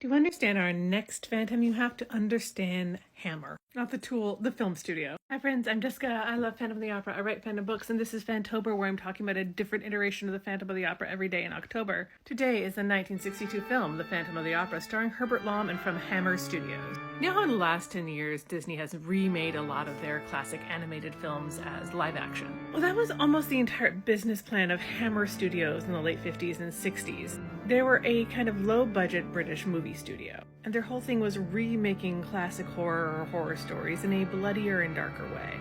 To understand our next Phantom, you have to understand Hammer. Not the tool, the film studio. Hi friends, I'm Jessica. I love Phantom of the Opera. I write Phantom books, and this is Phantober, where I'm talking about a different iteration of the Phantom of the Opera every day in October. Today is the 1962 film, The Phantom of the Opera, starring Herbert Lom and from Hammer Studios. You know how in the last 10 years, Disney has remade a lot of their classic animated films as live action? Well, that was almost the entire business plan of Hammer Studios in the late 50s and 60s. They were a kind of low-budget British movie studio, and their whole thing was remaking classic horror or horror stories in a bloodier and darker way.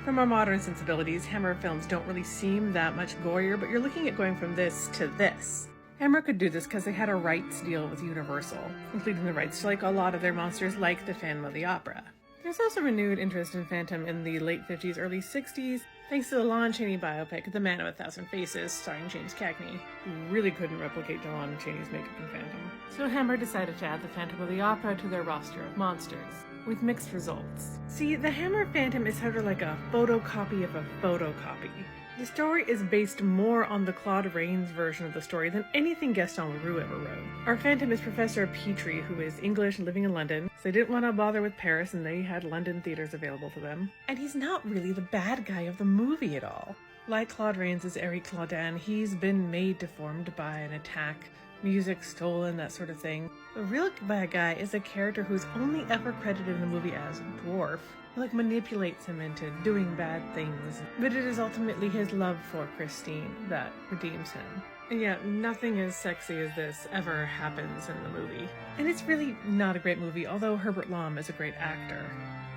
From our modern sensibilities, Hammer films don't really seem that much gorier, but you're looking at going from this to this. Hammer could do this because they had a rights deal with Universal, including the rights to a lot of their monsters like the Phantom of the Opera. There's also renewed interest in Phantom in the late 50s, early 60s, thanks to the Lon Chaney biopic, The Man of a Thousand Faces, starring James Cagney, who really couldn't replicate Lon Chaney's makeup in Phantom. So Hammer decided to add the Phantom of the Opera to their roster of monsters, with mixed results. See, the Hammer Phantom is sort of like a photocopy of a photocopy. The story is based more on the Claude Rains version of the story than anything Gaston Leroux ever wrote. Our Phantom is Professor Petrie, who is English and living in London, so they didn't want to bother with Paris and they had London theaters available to them. And he's not really the bad guy of the movie at all. Like Claude Rains' Eric Claudin, he's been made deformed by an attack, music stolen, that sort of thing. The real bad guy is a character who's only ever credited in the movie as Dwarf. He manipulates him into doing bad things, but it is ultimately his love for Christine that redeems him. And yeah, nothing as sexy as this ever happens in the movie. And it's really not a great movie, although Herbert Lom is a great actor.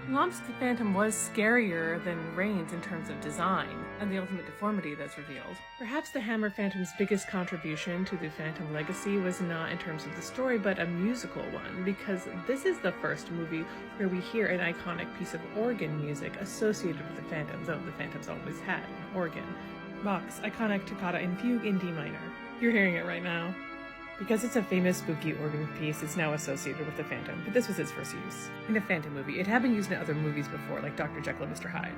Lom's Phantom was scarier than Rains in terms of design, and the ultimate deformity that's revealed. Perhaps the Hammer Phantom's biggest contribution to the Phantom legacy was not in terms of the story, but a musical one, because this is the first movie where we hear an iconic piece of organ music associated with the Phantom, though the Phantoms always had an organ. Bach's iconic toccata in Fugue in D minor. You're hearing it right now. Because it's a famous spooky organ piece, it's now associated with the Phantom, but this was its first use in a Phantom movie. It had been used in other movies before, like Dr. Jekyll and Mr. Hyde.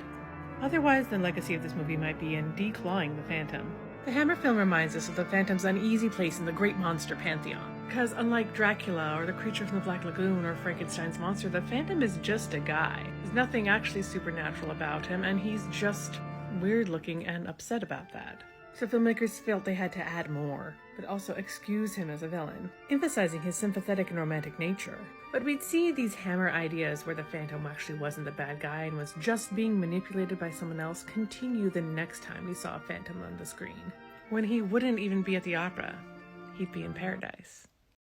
Otherwise, the legacy of this movie might be in declawing the Phantom. The Hammer film reminds us of the Phantom's uneasy place in the great monster pantheon. Because unlike Dracula or the Creature from the Black Lagoon or Frankenstein's monster, the Phantom is just a guy. There's nothing actually supernatural about him, and he's just weird looking and upset about that. So filmmakers felt they had to add more, but also excuse him as a villain, emphasizing his sympathetic and romantic nature. But we'd see these Hammer ideas where the Phantom actually wasn't the bad guy and was just being manipulated by someone else continue the next time we saw a Phantom on the screen. When he wouldn't even be at the opera, he'd be in paradise.